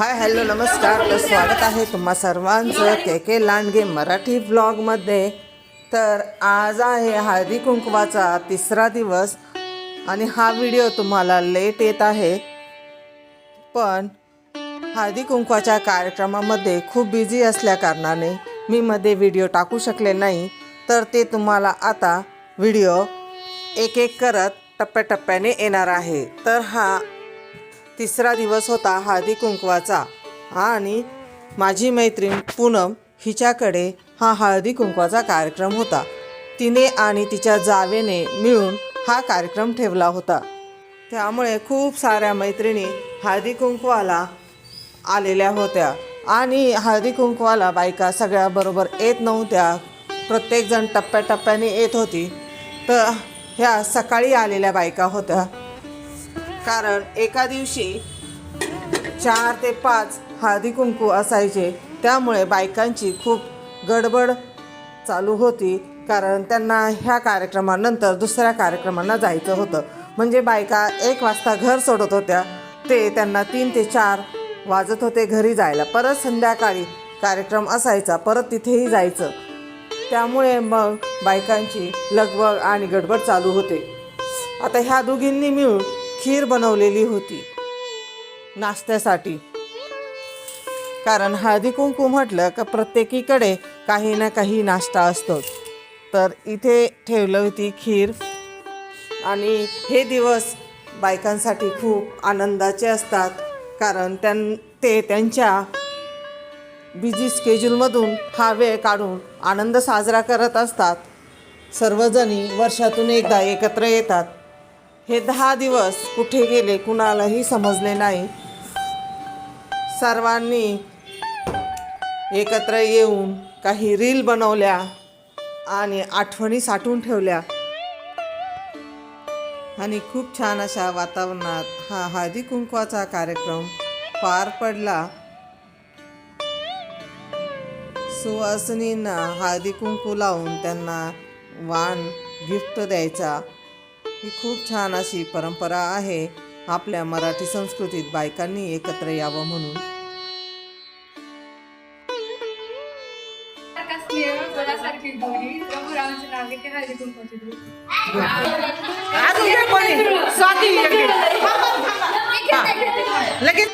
Hi hello नमस्कार. तर स्वागत आहे तुम्हा सर्वांचं के के लांडगे मराठी व्लॉगमध्ये. तर आज आहे हळदी कुंकवाचा तिसरा दिवस आणि हा व्हिडिओ तुम्हाला लेट येत आहे, पण हळदी कुंकवाच्या कार्यक्रमामध्ये खूप बिझी असल्याकारणाने मी मध्ये व्हिडिओ टाकू शकले नाही. तर ते तुम्हाला आता व्हिडिओ एक एक करत टप्प्याटप्प्याने येणार आहे. तर हा तिसरा दिवस होता हळदी कुंकवाचा आणि माझी मैत्रीण पूनम हिच्याकडे हा हळदी कुंकवाचा कार्यक्रम होता. तिने आणि तिच्या जावेने मिळून हा कार्यक्रम ठेवला होता. त्यामुळे खूप साऱ्या मैत्रिणी हळदी कुंकवाला आलेल्या होत्या आणि हळदी कुंकवाला बायका सगळ्या बरोबर येत नव्हत्या. प्रत्येकजण टप्प्याटप्प्याने येत होती. तर ह्या सकाळी आलेल्या बायका होत्या, कारण एका दिवशी 4 ते 5 हळदी कुंकू असायचे. त्यामुळे बायकांची खूप गडबड चालू होती, कारण त्यांना ह्या कार्यक्रमानंतर दुसऱ्या कार्यक्रमांना जायचं होतं. म्हणजे बायका 1 वाजता घर सोडत होत्या, ते त्यांना 3 ते 4 वाजत होते घरी जायला. परत संध्याकाळी कार्यक्रम असायचा, परत तिथेही जायचं. त्यामुळे मग बायकांची लगबग आणि गडबड चालू होते. आता ह्या दोघींनी मिळून खीर बनवलेली होती नाश्त्यासाठी, कारण हळदी कुंकू म्हटलं का प्रत्येकीकडे काही ना काही नाश्ता असतोच. तर इथे ठेवली होती खीर. आणि हे दिवस बायकांसाठी खूप आनंदाचे असतात, कारण ते त्यांच्या बिझी स्केड्यूलमधून हा वेळ काढून आनंद साजरा करत असतात. सर्वजणी वर्षातून एकदा एकत्र येतात. हे 10 दिवस कुठे गेले कुणालाही समजले नाही. सर्वांनी एकत्र येऊन काही रील बनवल्या आणि आठवणी साठवून ठेवल्या आणि खूप छान अशा वातावरणात हा हळदी कुंकवाचा कार्यक्रम पार पडला. सुवासिनींना हळदी कुंकू लावून त्यांना वाण गिफ्ट द्यायचा, ही खूप छान अशी परंपरा आहे आपल्या मराठी संस्कृतीत. बायकांनी एकत्र यावं म्हणून. लगेच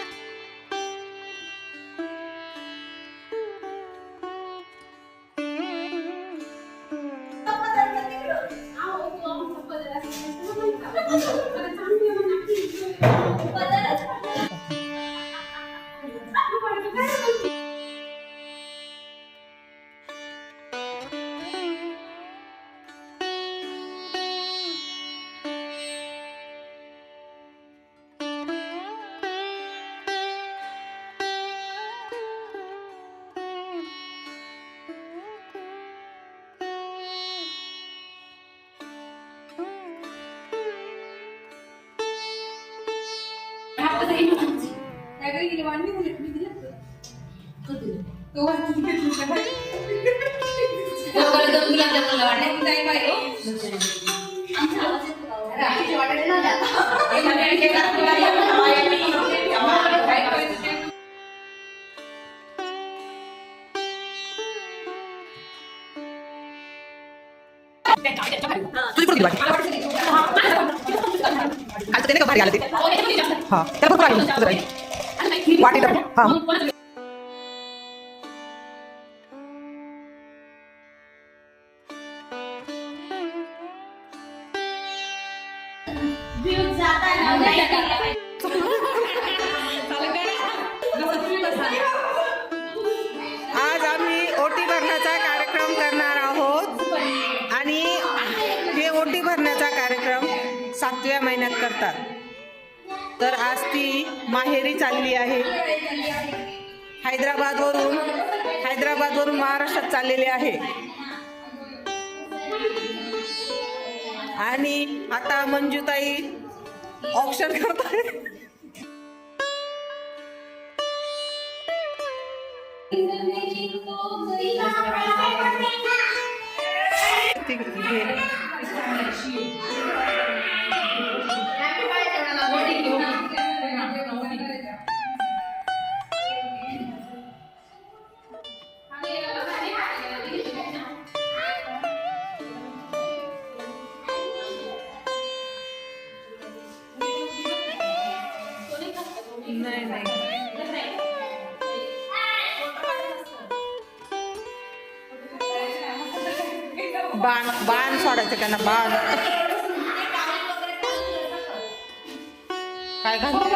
त्याने का भारी आलं ते. हां त्याला भरपूर आलं वाटी. हां आज आम्ही ओटी भरण्याचा कार्यक्रम करणार आहोत आणि हे ओटी भरण्याचा कार्यक्रम 7व्या महिन्यात करतात. तर आज ती माहेरी चालली आहे. हैदराबादवरून महाराष्ट्रात चाललेली आहे आणि आता मंजुताई ऑप्शन करत आहे. बाण सोडायचं त्यांना बाण. काय घालते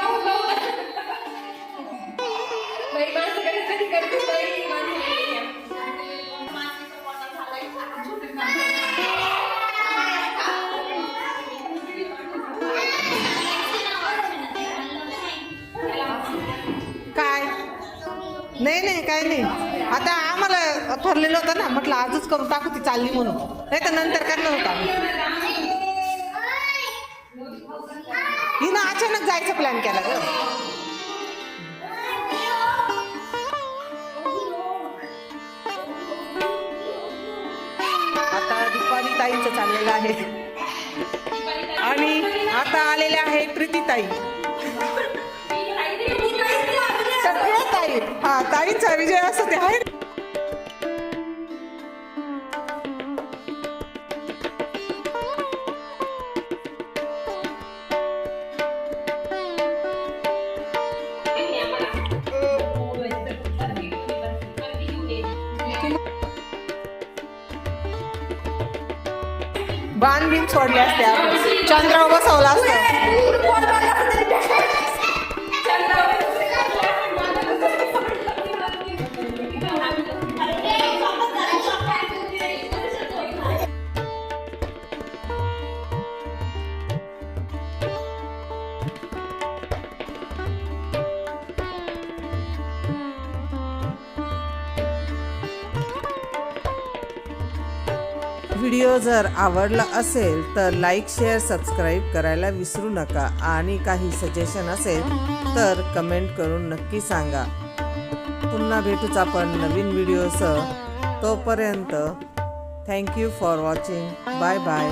काय? नाही काय नाही. आता आम्हाला ठरलेलं होतं ना, म्हटलं आजच करून टाकू ती चालली म्हणून, नाही तर नंतर करणार होता. हिनं अचानक जायचं प्लॅन केला ग. आता दीपाली ताईंचं चाललेलं आहे आणि आता आलेले आहे प्रीतीताई. सगळ्या ताई, हा ताईंचा विजय असं ते आहे. बाण बिन सोडले असते, आपण चंद्रावर बसवला असतं. व्हिडिओ जर आवडला असेल तर लाईक शेअर सबस्क्राईब करायला विसरू नका आणि काही सजेशन असेल तर कमेंट करून नक्की सांगा. पुन्हा भेटूच आपण नवीन व्हिडिओसह. तोपर्यंत thank you for watching. Bye bye.